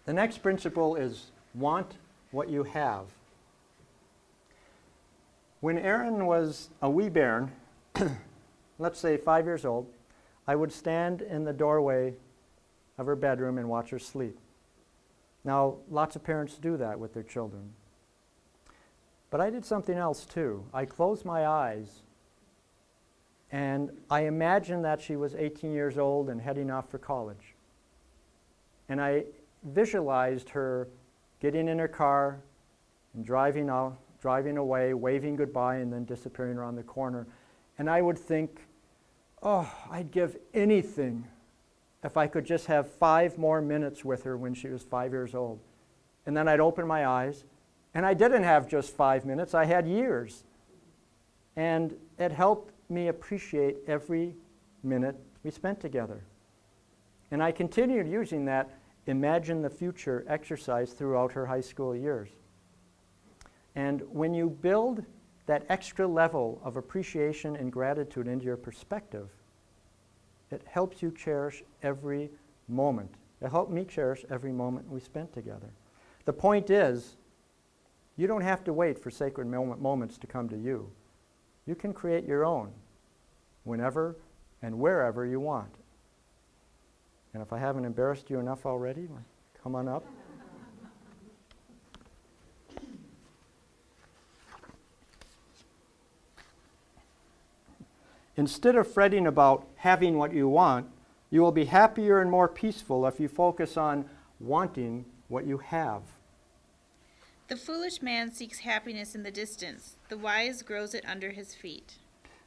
The next principle is want what you have. When Erin was a wee bairn, let's say 5 years old, I would stand in the doorway of her bedroom and watch her sleep. Now, lots of parents do that with their children. But I did something else too. I closed my eyes and I imagined that she was 18 years old and heading off for college. And I visualized her getting in her car and driving away, waving goodbye, and then disappearing around the corner. And I would think, oh, I'd give anything if I could just have 5 more minutes with her when she was 5 years old. And then I'd open my eyes, and I didn't have just 5 minutes, I had years. And it helped me appreciate every minute we spent together. And I continued using that imagine the future exercise throughout her high school years. And when you build that extra level of appreciation and gratitude into your perspective, it helps you cherish every moment. It helped me cherish every moment we spent together. The point is, you don't have to wait for sacred moments to come to you. You can create your own whenever and wherever you want. And if I haven't embarrassed you enough already, come on up. Instead of fretting about having what you want, you will be happier and more peaceful if you focus on wanting what you have. The foolish man seeks happiness in the distance. The wise grows it under his feet.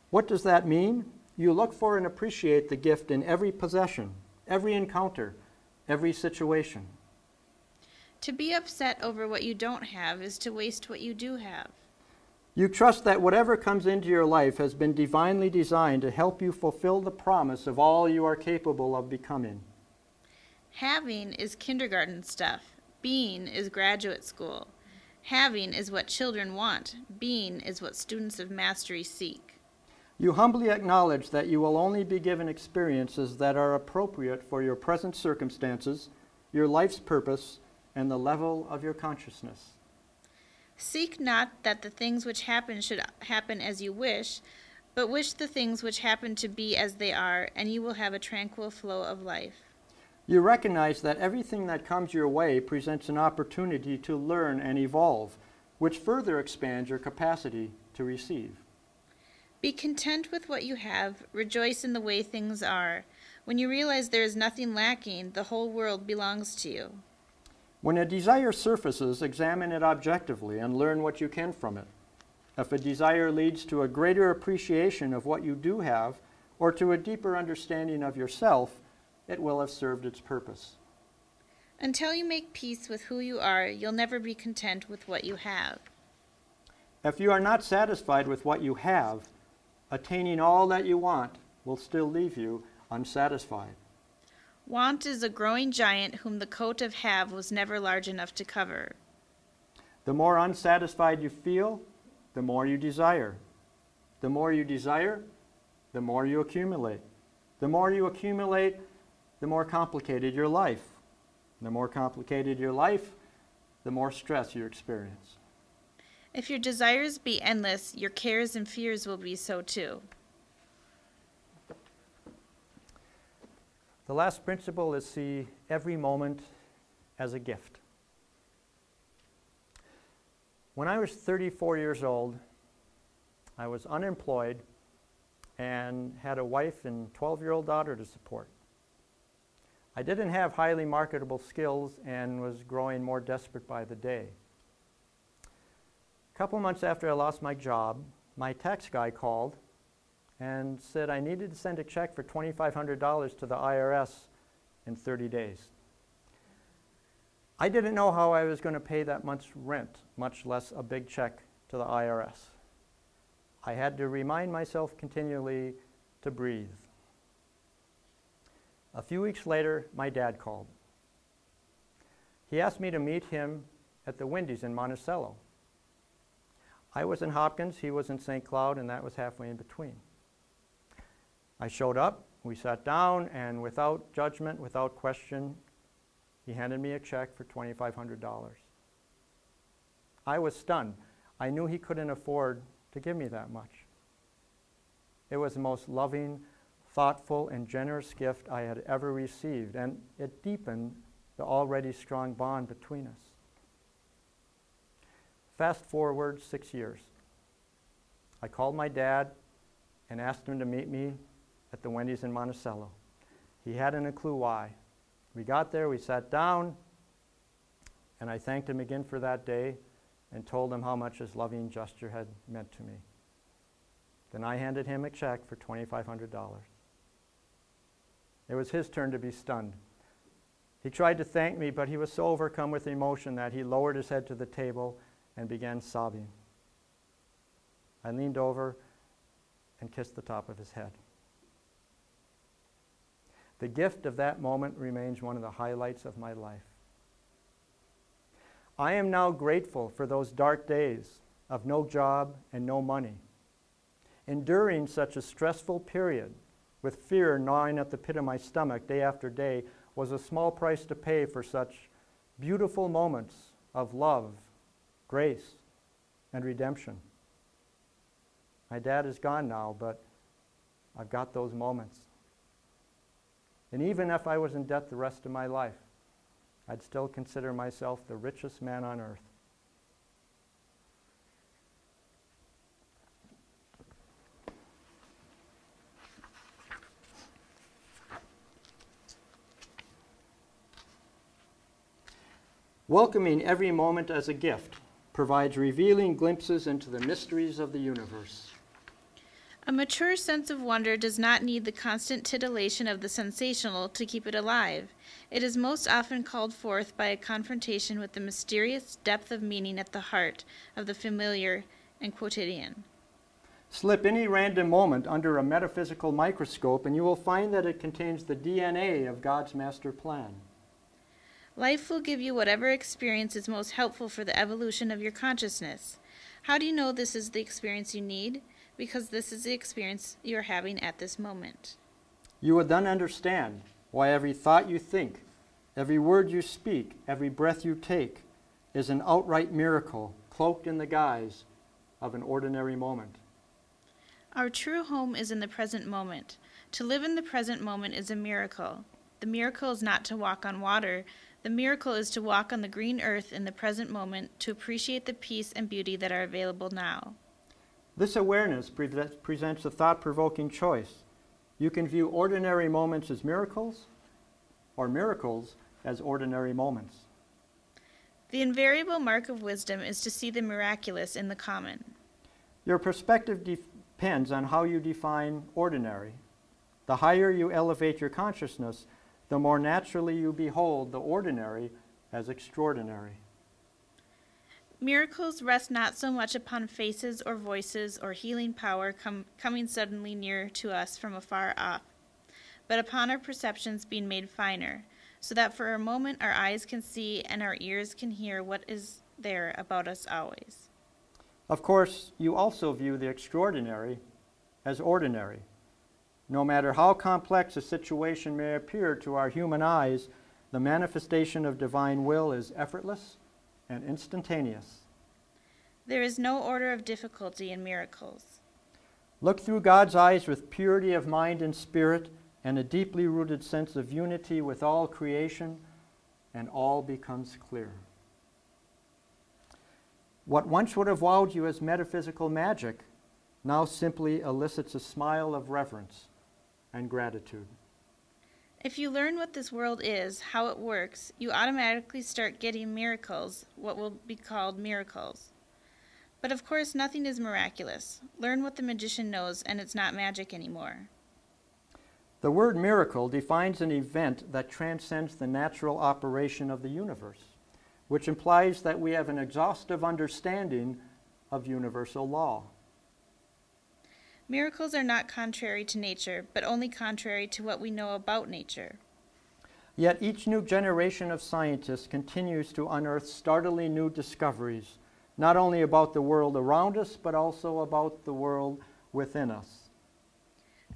What does that mean? You look for and appreciate the gift in every possession, every encounter, every situation. To be upset over what you don't have is to waste what you do have. You trust that whatever comes into your life has been divinely designed to help you fulfill the promise of all you are capable of becoming. Having is kindergarten stuff. Being is graduate school. Having is what children want. Being is what students of mastery seek. You humbly acknowledge that you will only be given experiences that are appropriate for your present circumstances, your life's purpose, and the level of your consciousness. Seek not that the things which happen should happen as you wish, but wish the things which happen to be as they are, and you will have a tranquil flow of life. You recognize that everything that comes your way presents an opportunity to learn and evolve, which further expands your capacity to receive. Be content with what you have. Rejoice in the way things are. When you realize there is nothing lacking, the whole world belongs to you. When a desire surfaces, examine it objectively and learn what you can from it. If a desire leads to a greater appreciation of what you do have, or to a deeper understanding of yourself, it will have served its purpose. Until you make peace with who you are, you'll never be content with what you have. If you are not satisfied with what you have, attaining all that you want will still leave you unsatisfied. Want is a growing giant whom the coat of have was never large enough to cover. The more unsatisfied you feel, the more you desire. The more you desire, the more you accumulate. The more you accumulate, the more complicated your life. The more complicated your life, the more stress you experience. If your desires be endless, your cares and fears will be so too. The last principle is see every moment as a gift. When I was 34 years old, I was unemployed and had a wife and 12-year-old daughter to support. I didn't have highly marketable skills and was growing more desperate by the day. A couple months after I lost my job, my tax guy called and said I needed to send a check for $2,500 to the IRS in 30 days. I didn't know how I was going to pay that month's rent, much less a big check to the IRS. I had to remind myself continually to breathe. A few weeks later, my dad called. He asked me to meet him at the Wendy's in Monticello. I was in Hopkins, he was in St. Cloud, and that was halfway in between. I showed up, we sat down, and without judgment, without question, He handed me a check for $2,500. I was stunned. I knew he couldn't afford to give me that much. It was the most loving, thoughtful, and generous gift I had ever received, and it deepened the already strong bond between us. Fast forward 6 years. I called my dad and asked him to meet me at the Wendy's in Monticello. He hadn't a clue why. We got there, we sat down, and I thanked him again for that day and told him how much his loving gesture had meant to me. Then I handed him a check for $2,500. It was his turn to be stunned. He tried to thank me, but he was so overcome with emotion that he lowered his head to the table and began sobbing. I leaned over and kissed the top of his head. The gift of that moment remains one of the highlights of my life. I am now grateful for those dark days of no job and no money. Enduring such a stressful period with fear gnawing at the pit of my stomach day after day was a small price to pay for such beautiful moments of love, grace, and redemption. My dad is gone now, but I've got those moments. And even if I was in debt the rest of my life, I'd still consider myself the richest man on earth. Welcoming every moment as a gift provides revealing glimpses into the mysteries of the universe. A mature sense of wonder does not need the constant titillation of the sensational to keep it alive. It is most often called forth by a confrontation with the mysterious depth of meaning at the heart of the familiar and quotidian. Slip any random moment under a metaphysical microscope and you will find that it contains the DNA of God's master plan. Life will give you whatever experience is most helpful for the evolution of your consciousness. How do you know this is the experience you need? Because this is the experience you are having at this moment. You would then understand why every thought you think, every word you speak, every breath you take is an outright miracle cloaked in the guise of an ordinary moment. Our true home is in the present moment. To live in the present moment is a miracle. The miracle is not to walk on water. The miracle is to walk on the green earth in the present moment to appreciate the peace and beauty that are available now. This awareness presents a thought-provoking choice. You can view ordinary moments as miracles, or miracles as ordinary moments. The invariable mark of wisdom is to see the miraculous in the common. Your perspective depends on how you define ordinary. The higher you elevate your consciousness, the more naturally you behold the ordinary as extraordinary. Miracles rest not so much upon faces or voices or healing power coming suddenly near to us from afar off, but upon our perceptions being made finer, so that for a moment our eyes can see and our ears can hear what is there about us always. Of course, you also view the extraordinary as ordinary. No matter how complex a situation may appear to our human eyes, the manifestation of divine will is effortless and instantaneous. There is no order of difficulty in miracles. Look through God's eyes with purity of mind and spirit and a deeply rooted sense of unity with all creation, and all becomes clear. What once would have wowed you as metaphysical magic now simply elicits a smile of reverence and gratitude. If you learn what this world is, how it works, you automatically start getting miracles, what will be called miracles. But of course, nothing is miraculous. Learn what the magician knows, and it's not magic anymore. The word miracle defines an event that transcends the natural operation of the universe, which implies that we have an exhaustive understanding of universal law. Miracles are not contrary to nature, but only contrary to what we know about nature. Yet each new generation of scientists continues to unearth startlingly new discoveries, not only about the world around us, but also about the world within us.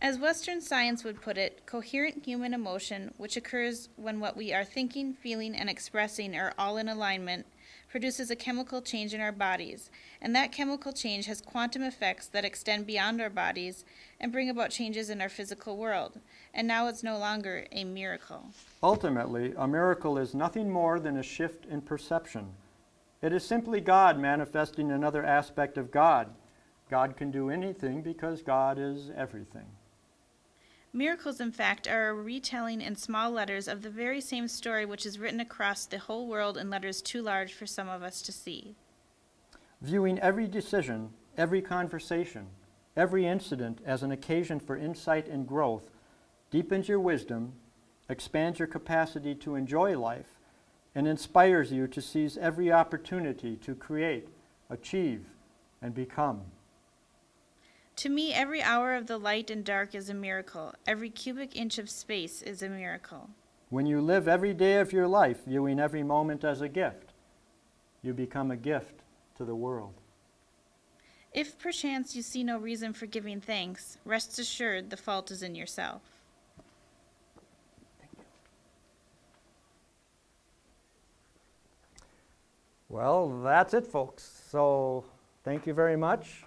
As Western science would put it, coherent human emotion, which occurs when what we are thinking, feeling, and expressing are all in alignment, produces a chemical change in our bodies, and that chemical change has quantum effects that extend beyond our bodies and bring about changes in our physical world. And now it's no longer a miracle. Ultimately, a miracle is nothing more than a shift in perception. It is simply God manifesting another aspect of God. God can do anything because God is everything. Miracles, in fact, are a retelling in small letters of the very same story which is written across the whole world in letters too large for some of us to see. Viewing every decision, every conversation, every incident as an occasion for insight and growth deepens your wisdom, expands your capacity to enjoy life, and inspires you to seize every opportunity to create, achieve, and become. To me, every hour of the light and dark is a miracle. Every cubic inch of space is a miracle. When you live every day of your life viewing every moment as a gift, you become a gift to the world. If perchance you see no reason for giving thanks, rest assured the fault is in yourself. Thank you. Well, that's it, folks. So thank you very much.